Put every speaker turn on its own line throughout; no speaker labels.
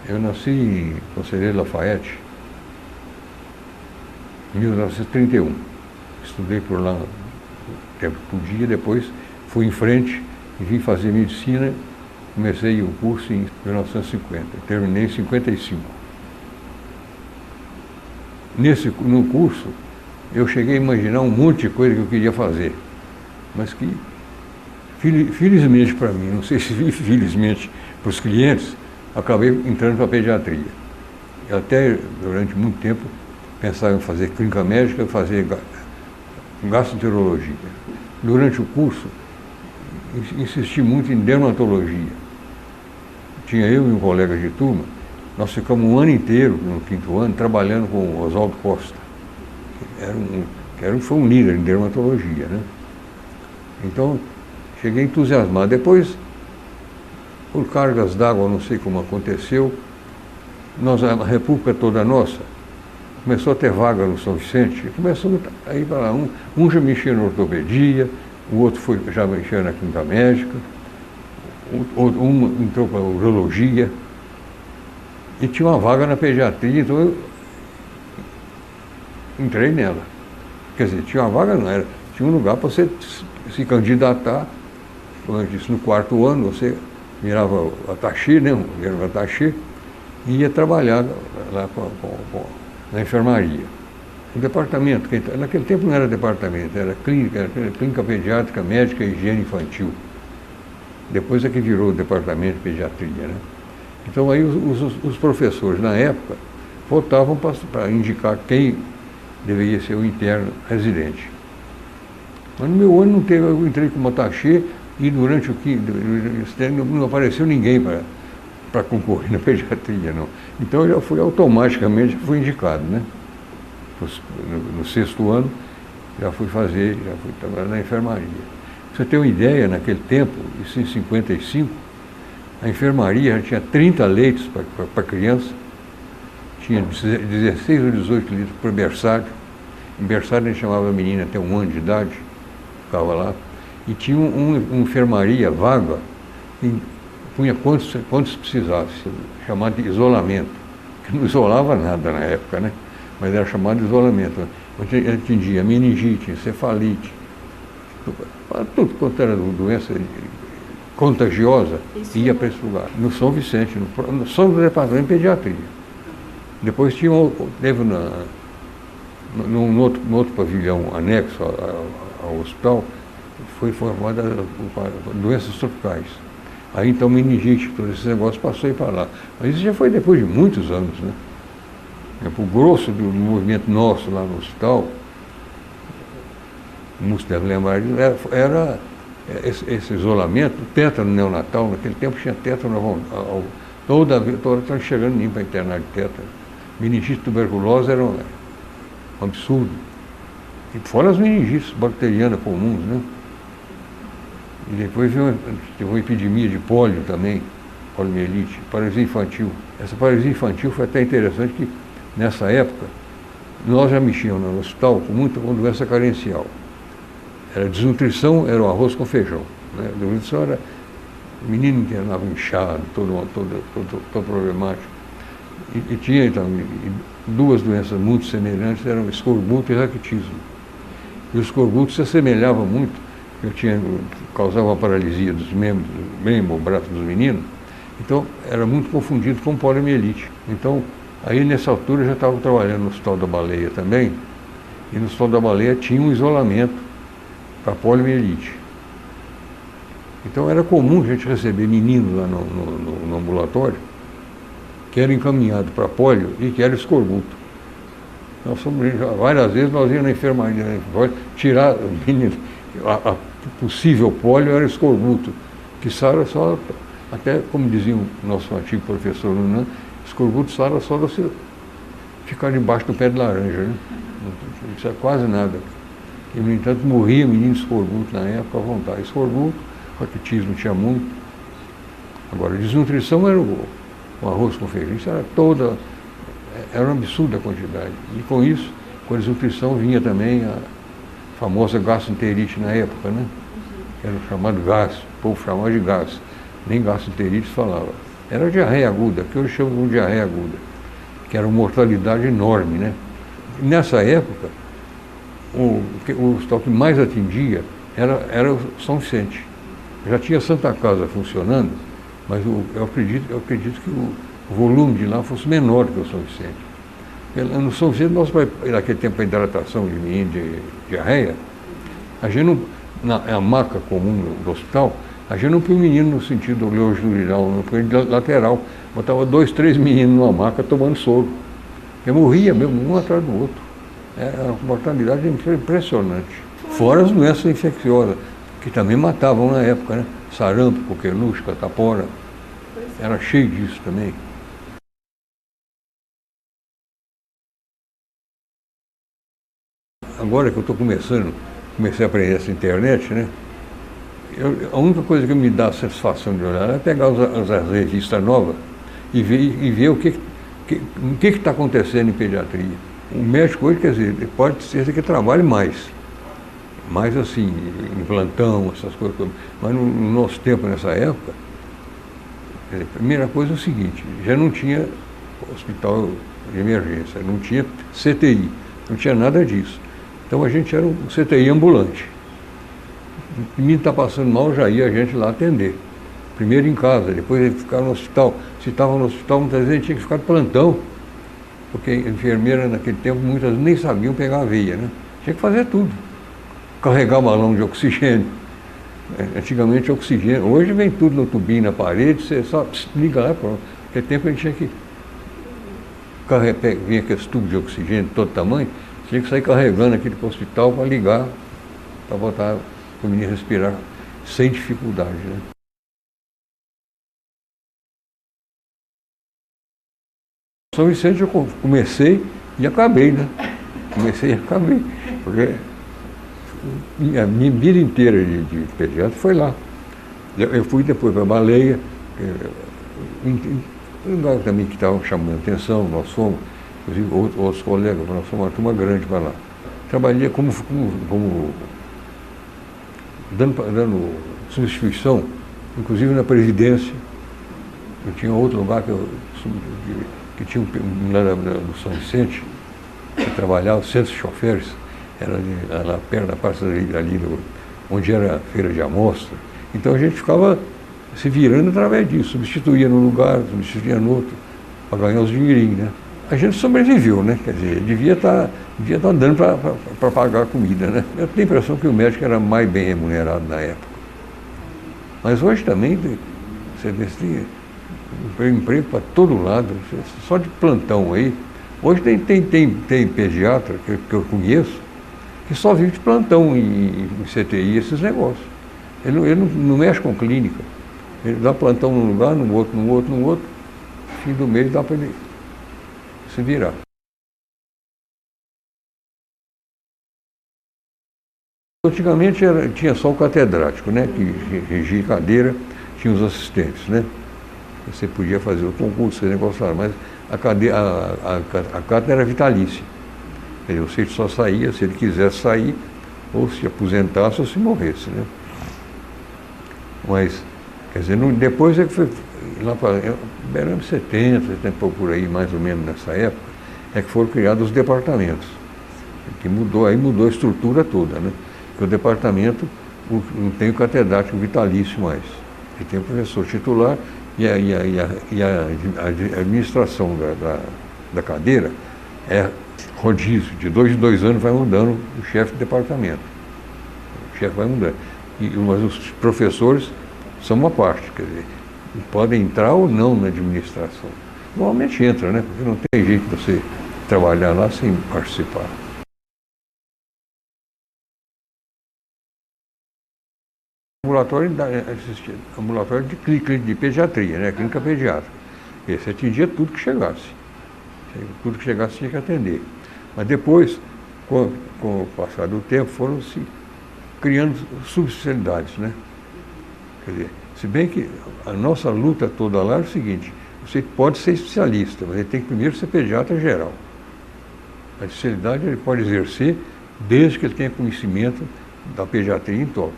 Eu nasci em Conselheiro Lafayette, em 1931. Estudei por lá o tempo que podia, depois fui em frente e vim fazer medicina. Comecei o curso em 1950, terminei em 55. No curso, eu cheguei a imaginar um monte de coisa que eu queria fazer, mas que, felizmente para mim, não sei se felizmente para os clientes, acabei entrando para a pediatria. Eu até, durante muito tempo, pensava em fazer clínica médica, fazer gastroenterologia. Durante o curso, insisti muito em dermatologia. Tinha eu e um colega de turma, nós ficamos um ano inteiro, no quinto ano, trabalhando com o Oswaldo Costa. Foi um líder em dermatologia, né? Então, cheguei entusiasmado. Depois, por cargas d'água, não sei como aconteceu, a República toda nossa começou a ter vaga no São Vicente, começou a ir para lá. Um já mexia na ortopedia, o outro já mexia na clínica médica, um entrou para a urologia, e tinha uma vaga na pediatria, então eu entrei nela. Quer dizer, tinha uma vaga, não era, tinha um lugar para você se candidatar. Como eu disse, no quarto ano você virava attaché, né? Virava attaché, e ia trabalhar lá na enfermaria. O departamento, naquele tempo não era departamento, era clínica pediátrica, médica e higiene infantil. Depois é que virou o departamento de pediatria, né? Então aí os professores na época votavam para indicar quem deveria ser o interno residente. Mas no meu ano não teve, eu entrei como attaché e durante não apareceu ninguém para concorrer na pediatria, não. Então eu já fui automaticamente indicado, né? No sexto ano já fui trabalhar na enfermaria. Pra você ter uma ideia, naquele tempo, isso em 55, a enfermaria já tinha 30 leitos para criança, tinha 16 ou 18 litros por berçário. Em berçário a gente chamava a menina até 1 ano de idade, ficava lá, e tinha uma enfermaria vaga, e punha quantos precisasse, chamado de isolamento, que não isolava nada na época, né? Mas era chamado de isolamento. Ele atendia meningite, encefalite, tudo quanto era doença contagiosa, ia para esse lugar. No São Vicente, só no departamento de pediatria. Depois teve num outro pavilhão anexo ao hospital, foi formada doenças tropicais. Aí então meningite, todo esse negócio passou a ir para lá. Mas isso já foi depois de muitos anos, né? O grosso do movimento nosso lá no hospital, o Múcio deve lembrar, era esse isolamento, tétano neonatal. Naquele tempo tinha tétano toda estava chegando ninguém para internar de tétano. Meningite, tuberculose era um absurdo. E fora as meningites bacterianas comuns, né? E depois teve uma epidemia de pólio também, poliomielite, paralisia infantil. Essa paralisia infantil foi até interessante que, nessa época, nós já mexíamos no hospital com doença carencial. Era desnutrição, era o arroz com feijão, né? Desnutrição era o menino internava inchado, todo problemático. E tinha, então, duas doenças muito semelhantes, eram escorbuto e raquitismo. E o escorbuto se assemelhava muito, causava uma paralisia dos membros, o braço dos meninos, então era muito confundido com poliomielite. Então, aí nessa altura eu já estava trabalhando no Hospital da Baleia também, e no Hospital da Baleia tinha um isolamento para poliomielite. Então era comum a gente receber meninos lá no ambulatório que eram encaminhados para polio e que era escorbuto. Várias vezes nós íamos na enfermaria tirar o menino. A possível polio era escorbuto, que sara só, até como dizia o nosso antigo professor Nunan, escorbuto sara só você ficar debaixo do pé de laranja, né? Isso é quase nada. E, no entanto, morria menino escorbuto na época à vontade. Escorbuto, raquitismo tinha muito. Agora, desnutrição era o arroz com feijão, isso era uma absurda quantidade. E com isso, com a desnutrição vinha também a famosa gastroenterite na época, né? Era chamado gás, o povo chamava de gás, nem gastroenterite falava. era diarreia aguda, que hoje chamam de diarreia aguda, que era uma mortalidade enorme, né? Nessa época, o hospital que mais atendia era o São Vicente. Já tinha Santa Casa funcionando, mas eu acredito que o volume de lá fosse menor que o São Vicente. No São Vicente, naquele tempo, a hidratação de menino de diarreia, a gente não, na maca comum do hospital, a gente não põe o menino no sentido longitudinal, não põe lateral. Botava 2, 3 meninos numa maca tomando soro. Eu morria mesmo, um atrás do outro. Era uma mortalidade impressionante. Fora as doenças infecciosas, que também matavam na época, né? Sarampo, coqueluche, catapora. Era cheio disso também. Agora que eu estou comecei a aprender essa internet, né? A única coisa que me dá satisfação de olhar é pegar as revistas novas e ver o que está acontecendo em pediatria. O médico hoje, quer dizer, pode ser que trabalhe mais assim, em plantão, essas coisas. Mas no nosso tempo, nessa época, a primeira coisa é o seguinte, já não tinha hospital de emergência, não tinha CTI, não tinha nada disso. Então a gente era um CTI ambulante. O menino está passando mal, já ia a gente lá atender. Primeiro em casa, depois ele ficava no hospital. Se estava no hospital, muitas vezes tinha que ficar de plantão, porque a enfermeira naquele tempo muitas nem sabiam pegar a veia, né? Tinha que fazer tudo. Carregar balão de oxigênio. Antigamente oxigênio. Hoje vem tudo no tubinho, na parede, você só liga lá, pronto. Naquele tempo a gente tinha que vinha aqueles tubos de oxigênio de todo tamanho, tinha que sair carregando aquele para o hospital para ligar, para botar o menino respirar sem dificuldade, né? São Vicente eu comecei e acabei, né? Comecei e acabei, porque a minha vida inteira de pediatra foi lá. Eu fui depois para Baleia, um lugar também que estava chamando atenção, nós fomos, inclusive outros colegas, nós fomos uma turma grande para lá. Trabalhei como dando substituição, inclusive na presidência. Eu tinha outro lugar que tinha lá no São Vicente, que trabalhava, o centro de choferes, era lá perto da praça ali onde era a feira de amostra. Então a gente ficava se virando através disso, substituía num lugar, substituía no outro, para ganhar os dinheirinhos, né? A gente sobreviveu, né? Quer dizer, devia estar dando para pagar a comida, né? Eu tenho a impressão que o médico era mais bem remunerado na época. Mas hoje também, você vê assim, emprego para todo lado, só de plantão aí. Hoje tem pediatra que eu conheço que só vive de plantão em CTI, esses negócios. Ele não mexe com clínica. Ele dá plantão num lugar, num outro. Fim do mês dá para ele se virar. Antigamente tinha só o catedrático, né, que regia cadeira, tinha os assistentes, né? Você podia fazer o concurso, esse negócio lá, mas a cátedra era vitalícia. Quer dizer, você só saía se ele quisesse sair, ou se aposentasse ou se morresse, né? Mas, quer dizer, depois é que foi, lá para anos 70 por aí, mais ou menos nessa época, é que foram criados os departamentos. Que mudou a estrutura toda, né? Porque o departamento não tem o catedrático vitalício mais. Ele tem o professor titular e a administração da cadeira é rodízio. De 2 em 2 anos vai mudando o chefe do departamento. O chefe vai mudando. Mas os professores são uma parte, quer dizer, podem entrar ou não na administração. Normalmente entra, né? Porque não tem jeito de você trabalhar lá sem participar. Ambulatório de pediatria, né? Clínica pediátrica. Esse atendia tudo que chegasse. Tudo que chegasse tinha que atender. Mas depois, com o passar do tempo, foram se criando subespecialidades, né? Quer dizer, se bem que a nossa luta toda lá é o seguinte, você pode ser especialista, mas ele tem que primeiro ser pediatra geral. A especialidade ele pode exercer desde que ele tenha conhecimento da pediatria em toque.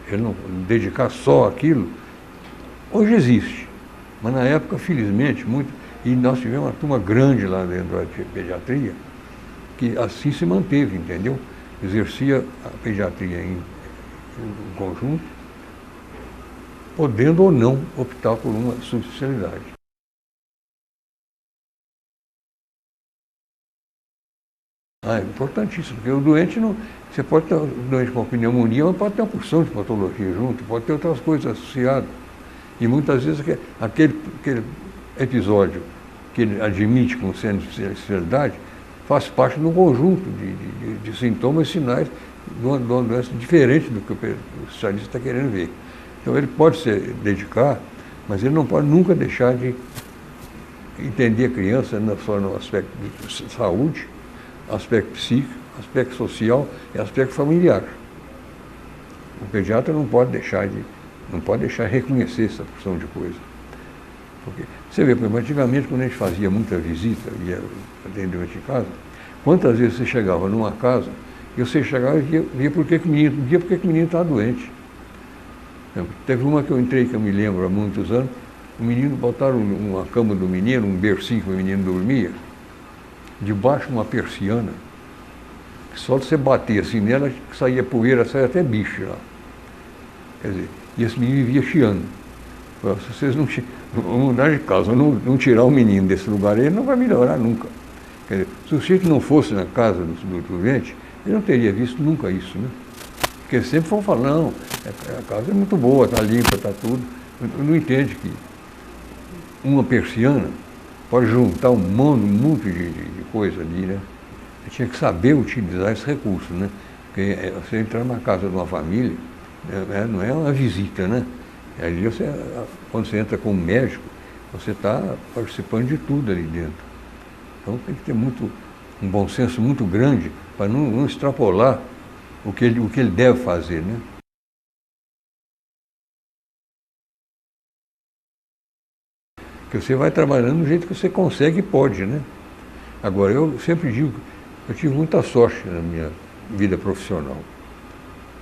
Ele não dedicar só àquilo, hoje existe. Mas na época, felizmente, muito, e nós tivemos uma turma grande lá dentro da pediatria, que assim se manteve, entendeu? Exercia a pediatria em conjunto, podendo ou não optar por uma subespecialidade. É importantíssimo, porque o doente não. Você pode ter um doente com pneumonia, mas pode ter uma porção de patologia junto, pode ter outras coisas associadas. E muitas vezes aquele episódio que ele admite como sendo especialidade faz parte de um conjunto de sintomas e sinais de uma doença diferente do que o especialista está querendo ver. Então ele pode se dedicar, mas ele não pode nunca deixar de entender a criança não só no aspecto de saúde, aspecto psíquico, aspecto social e aspecto familiar. O pediatra não pode deixar de reconhecer essa porção de coisa. Porque, você vê, antigamente, quando a gente fazia muita visita, ia atendimento em casa, quantas vezes você chegava numa casa e você chegava e via por que o menino estava doente. Teve uma que eu entrei, que eu me lembro há muitos anos, o menino, botaram uma cama do menino, um bercinho que o menino dormia, debaixo de uma persiana, que só de você bater assim nela, saía poeira, saía até bicho lá. Quer dizer, e esse menino vivia chiando. Se vocês não mudar de casa, não tirar o menino desse lugar, ele não vai melhorar nunca. Quer dizer, se o sujeito não fosse na casa do doente, ele não teria visto nunca isso, né? Porque sempre vão falar, não, a casa é muito boa, está limpa, está tudo. Não entende que uma persiana pode juntar um monte de coisa ali, né? Você tinha que saber utilizar esse recurso, né? Porque você entrar na casa de uma família, não é uma visita, né? Ali quando você entra como médico, você está participando de tudo ali dentro. Então tem que ter um bom senso muito grande para não extrapolar o que ele deve fazer, né? Porque você vai trabalhando do jeito que você consegue e pode, né? Agora, eu sempre digo que eu tive muita sorte na minha vida profissional.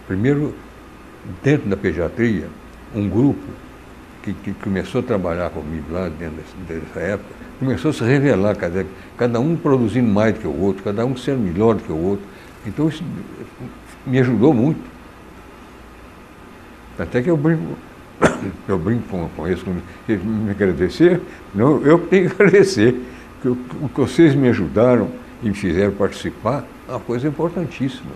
Primeiro, dentro da pediatria, um grupo que começou a trabalhar comigo lá dentro dessa época, começou a se revelar, cada um produzindo mais do que o outro, cada um sendo melhor do que o outro. Então isso me ajudou muito. Até que eu brinco com isso, me agradecer, não, eu tenho que agradecer, o que vocês me ajudaram e me fizeram participar é uma coisa importantíssima.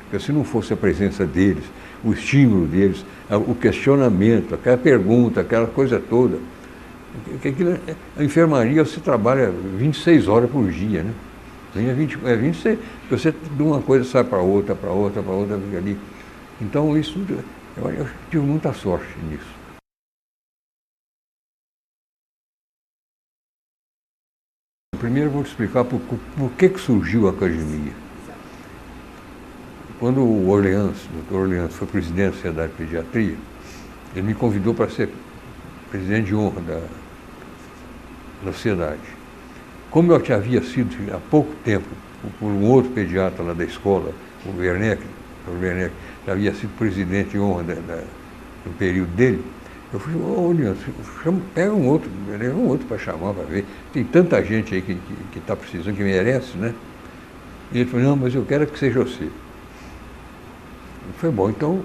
Porque se não fosse a presença deles, o estímulo deles, o questionamento, aquela pergunta, aquela coisa toda, a enfermaria você trabalha 26 horas por dia, né? 26, você de uma coisa sai para outra, fica ali. Então isso, eu tive muita sorte nisso. Primeiro eu vou te explicar por que surgiu a academia. Quando o Dr. Orleans foi presidente da Sociedade de Pediatria, ele me convidou para ser presidente de honra da sociedade. Como eu já havia sido há pouco tempo, por um outro pediatra lá da escola, o Werneck, já havia sido presidente de honra no período dele, eu falei, Orleans, pega um outro para chamar, para ver. Tem tanta gente aí que está precisando, que merece, né? E ele falou, não, mas eu quero que seja você. Foi bom, então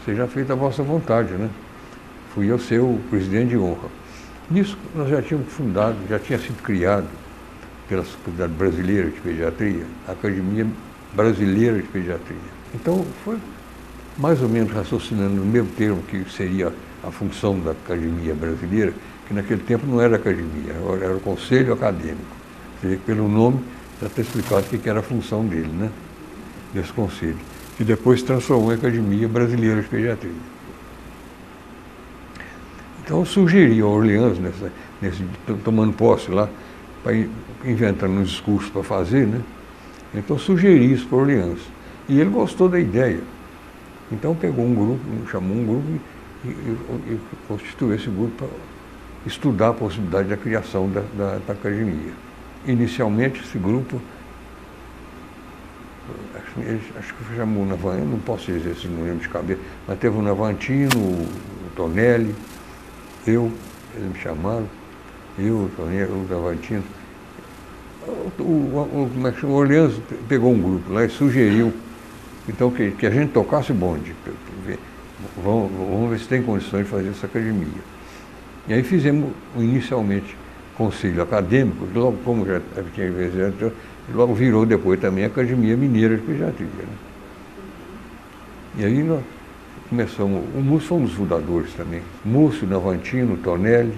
seja feita a vossa vontade, né? Fui eu ser o presidente de honra. Nisso nós já tínhamos fundado, já tinha sido criado pela Sociedade Brasileira de Pediatria, a Academia Brasileira de Pediatria. Então foi mais ou menos raciocinando no mesmo termo que seria a função da Academia Brasileira, que naquele tempo não era academia, era o Conselho Acadêmico. Você vê que pelo nome já está explicado o que era a função dele, né? Desse conselho, que depois se transformou em Academia Brasileira de Pediatria. Então eu sugeri ao Orleans, tomando posse lá, inventando uns discursos para fazer, né? Então eu sugeri isso para o Orleans. E ele gostou da ideia. Então pegou um grupo, chamou um grupo e constituiu esse grupo para estudar a possibilidade da criação da academia. Inicialmente esse grupo, acho que chamou o Navan, não posso dizer esse não lembro de cabeça, mas teve o Navantino, o Tonelli, eu eles me chamaram, eu, o Toninho, o Davantino. Como é que chama? O Orleans pegou um grupo lá e sugeriu então que a gente tocasse bonde. Vamos ver se tem condições de fazer essa academia. E aí fizemos inicialmente conselho acadêmico, logo como já tinha vezes, logo virou depois também a Academia Mineira de Pediatria. Né? E aí nós começamos, o Múcio foi um dos fundadores também, Múcio, Davantino, Tonelli,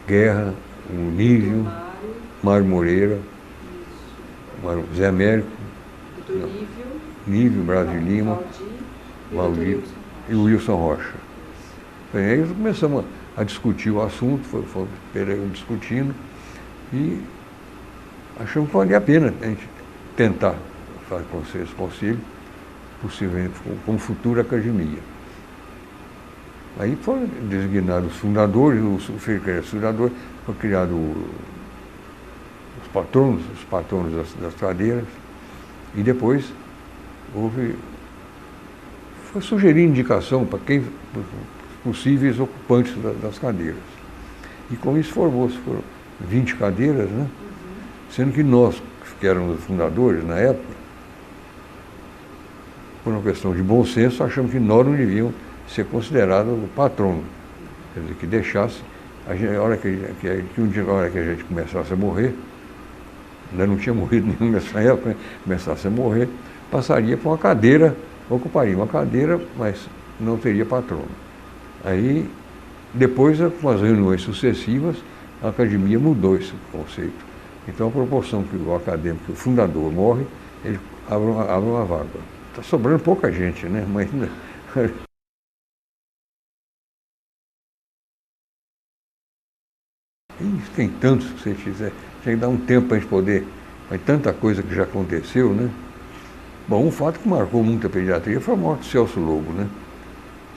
Guerra, o Nívio, Mário Moreira, Zé Américo, Nívio, Brasil Lima, Valdir e o Wilson Rocha. E aí nós começamos a discutir o assunto, fomos discutindo e achamos que valia a pena a gente tentar fazer esse conselho, possivelmente como futura academia. Aí foram designados os fundadores, o fundador, foi criado os patronos das cadeiras, e depois foi sugerir indicação para quem possíveis ocupantes das cadeiras. E com isso foram 20 cadeiras, né? Sendo que nós, que éramos os fundadores na época, por uma questão de bom senso, achamos que nós não devíamos ser considerados o patrono. Quer dizer, que deixasse, a hora que a gente começasse a morrer, ainda não tinha morrido nenhum nessa época, né? Começasse a morrer, passaria por uma cadeira, ocuparia uma cadeira, mas não teria patrono. Aí, depois, com as reuniões sucessivas, a academia mudou esse conceito. Então, a proporção que o acadêmico, o fundador, morre, ele abre uma vaga. Está sobrando pouca gente, né? Mas tem tantos que você fizer. Tem que dar um tempo para a gente poder. Mas tanta coisa que já aconteceu, né? Bom, um fato que marcou muito a pediatria foi a morte de Celso Lobo, né?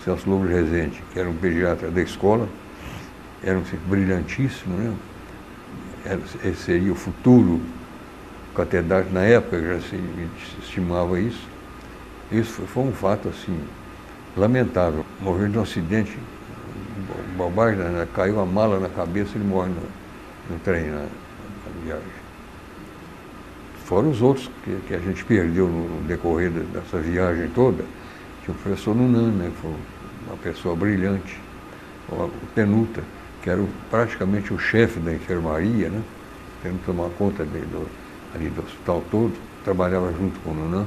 Celso Lobo de Rezende, que era um pediatra da escola, era um brilhantíssimo, né? Ele seria o futuro catedrático, na época já se estimava isso. Isso foi um fato, assim, lamentável. Morreu de um acidente, bobagem, né? Caiu a mala na cabeça e ele morre no trem, na viagem. Fora os outros que a gente perdeu no decorrer dessa viagem toda. Tinha o professor Nunan, né? Foi uma pessoa brilhante, o Tenuta, que era praticamente o chefe da enfermaria, né? Tendo que tomar conta ali do hospital todo, trabalhava junto com o Nunan,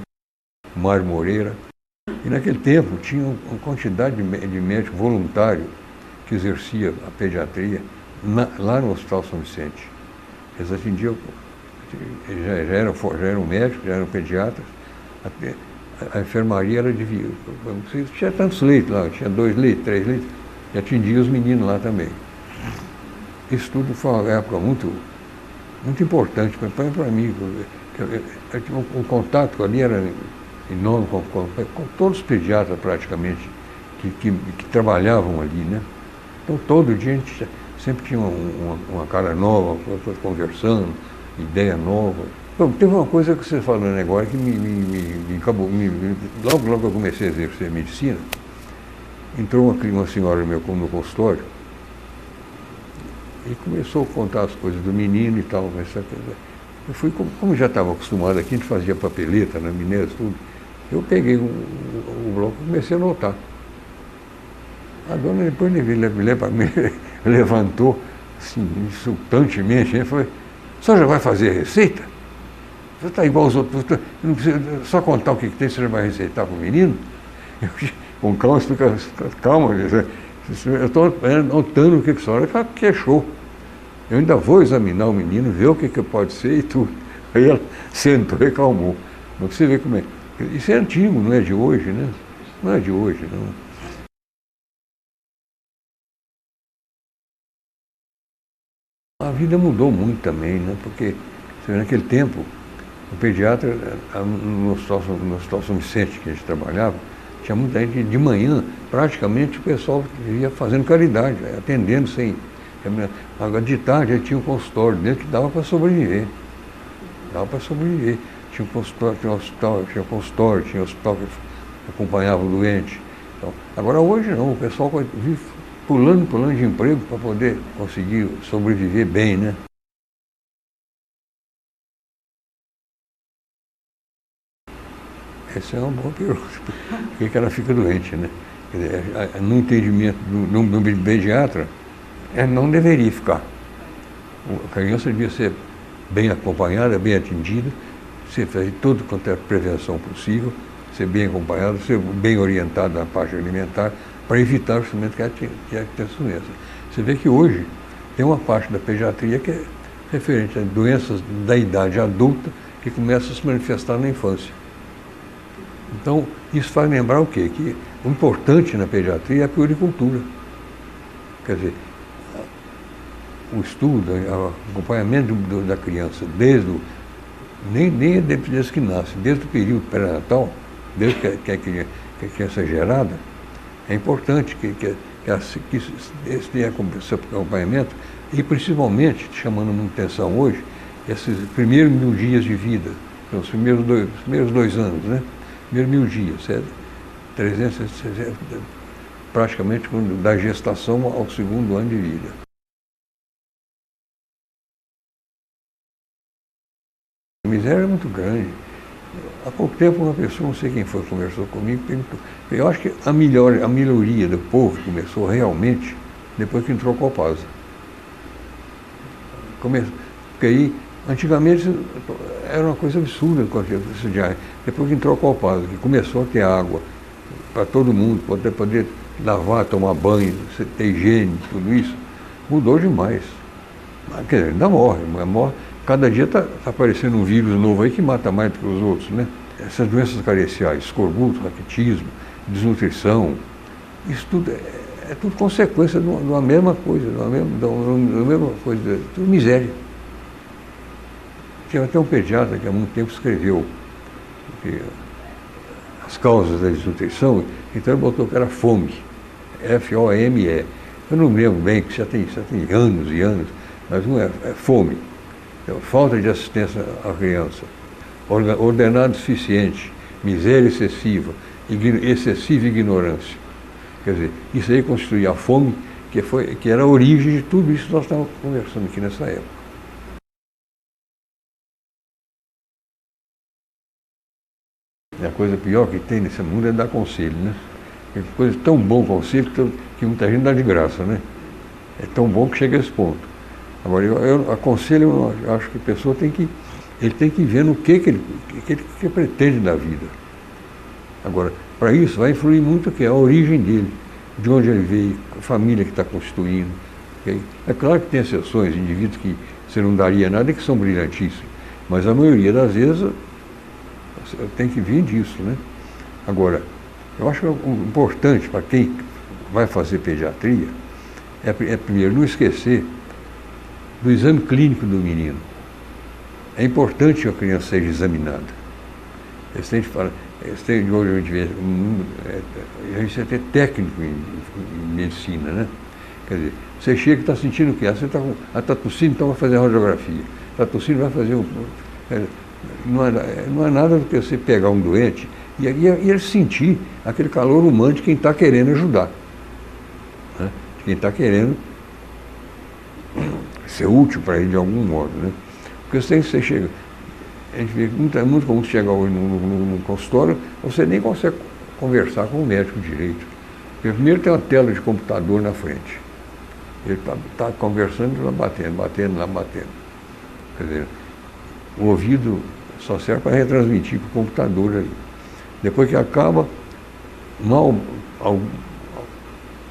o Mário Moreira. E naquele tempo tinha uma quantidade de médico voluntário que exercia a pediatria lá no Hospital São Vicente. Eles atendiam, já eram médicos, já eram pediatras, a enfermaria era dividida. Tinha tantos leitos lá, tinha 2 leitos, 3 leitos, e atendia os meninos lá também. Isso tudo foi uma época muito importante para mim. O contato ali era enorme com todos os pediatras praticamente que trabalhavam ali, né? Então todo dia a gente sempre tinha uma cara nova, conversando, ideia nova. Bom, teve uma coisa que você falando agora que me acabou. Logo que eu comecei a exercer medicina, entrou uma senhora no meu consultório e começou a contar as coisas do menino e tal. Mas eu fui, como já estava acostumado aqui, a gente fazia papeleta na Mineira, tudo. Eu peguei o bloco e comecei a anotar. A dona depois me levantou, assim, insultantemente, e falou: "O senhor já vai fazer a receita? Você está igual aos outros, não precisa só contar o que tem, você já vai receitar para o menino?" Eu, com calma, calma, eu estou notando o que a senhora queixou. Eu ainda vou examinar o menino, ver o que pode ser e tudo. Aí ela sentou e calmou. Mas você vê como é. Isso é antigo, não é de hoje, né? Não é de hoje, não. A vida mudou muito também, né? Porque naquele tempo, o pediatra, no Hospital São Vicente que a gente trabalhava, tinha muita gente de manhã, praticamente o pessoal ia fazendo caridade, atendendo sem. Agora de tarde ele tinha um consultório dele que dava para sobreviver. Dava para sobreviver. Tinha um consultório, tinha hospital que acompanhava o doente. Então, agora hoje não, o pessoal vive pulando de emprego para poder conseguir sobreviver bem, né? Essa é uma boa pergunta. Por que ela fica doente, né? Quer dizer, no entendimento do pediatra, ela não deveria ficar. A criança devia ser bem acompanhada, bem atendida, ser fazer tudo quanto é prevenção possível, ser bem acompanhada, ser bem orientada na parte alimentar, para evitar justamente que ela tenha essa doença. Você vê que hoje tem uma parte da pediatria que é referente a doenças da idade adulta que começam a se manifestar na infância. Então, isso faz lembrar o quê? Que o importante na pediatria é a puericultura. Quer dizer, o estudo, o acompanhamento da criança, nem desde que nasce, desde o período pré-natal, desde que a criança é gerada, é importante que esse tenha esse acompanhamento e, principalmente, chamando muita atenção hoje, esses primeiros 1000 dias de vida, os primeiros 2 anos, né? Primeiros 1000 dias, é 360, praticamente da gestação ao 2º ano de vida. A miséria é muito grande. Há pouco tempo uma pessoa, não sei quem foi, conversou comigo, perguntou. Eu acho que a melhoria do povo começou realmente depois que entrou a Copasa. Porque aí, antigamente, era uma coisa absurda depois que entrou a Copasa, que começou a ter água para todo mundo, poder lavar, tomar banho, ter higiene, tudo isso, mudou demais. Mas, quer dizer, ainda morre. Cada dia está aparecendo um vírus novo aí que mata mais do que os outros, né? Essas doenças careciais, escorbuto, raquitismo, desnutrição, isso tudo é tudo consequência de uma mesma coisa, tudo miséria. Tinha até um pediatra que há muito tempo escreveu as causas da desnutrição, então ele botou que era fome, F-O-M-E. Eu não me lembro bem, que já tem anos e anos, mas não é fome. Então, falta de assistência à criança, ordenado deficiente, miséria excessiva, excessiva ignorância. Quer dizer, isso aí constituía a fome, que era a origem de tudo isso que nós estávamos conversando aqui nessa época. E a coisa pior que tem nesse mundo é dar conselho, né? É coisa tão bom conselho que muita gente dá de graça, né? É tão bom que chega a esse ponto. Agora, eu aconselho, eu acho que a pessoa tem que ver no que ele pretende da vida. Agora, para isso vai influir muito o que é a origem dele, de onde ele veio, a família que está constituindo. Okay? É claro que tem exceções, indivíduos que você não daria nada e que são brilhantíssimos, mas a maioria das vezes tem que vir disso, né? Agora, eu acho que o importante para quem vai fazer pediatria é primeiro não esquecer do exame clínico do menino. É importante que a criança seja examinada. A gente vai ter técnico em medicina, né? Quer dizer, você chega e está sentindo o quê? Você está tossindo, então vai fazer a radiografia. Está tossindo, vai fazer não é nada do que você pegar um doente e ele sentir aquele calor humano de quem está querendo ajudar. Né? De quem está querendo ser útil para ele de algum modo, né? Porque você chega, a gente vê muito comum chegar hoje no consultório, você nem consegue conversar com o médico direito. Porque primeiro tem uma tela de computador na frente. Ele está conversando e lá batendo. Quer dizer, o ouvido só serve para retransmitir para o computador ali. Depois que acaba,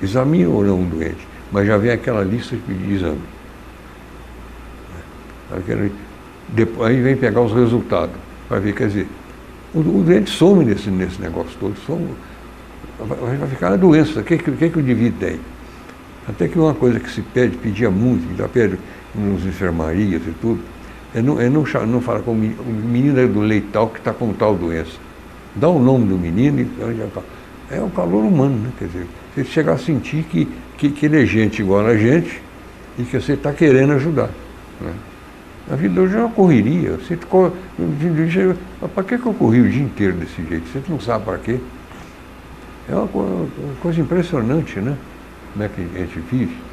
examina ou não um doente, mas já vem aquela lista de exame. Aí vem pegar os resultados, para ver, quer dizer, o doente some nesse negócio todo, vai ficar na doença, o que o indivíduo tem? Até que uma coisa que se pedia muito, que já pede nas enfermarias e tudo, é não falar com o menino do leite tal que está com tal doença. Dá o nome do menino e é o calor humano, né? Quer dizer, você chegar a sentir que ele é gente igual a gente e que você está querendo ajudar. Né? A vida hoje é uma correria. Para que eu corri o dia inteiro desse jeito? Você não sabe para quê. É uma coisa impressionante, né? como é que a gente vive.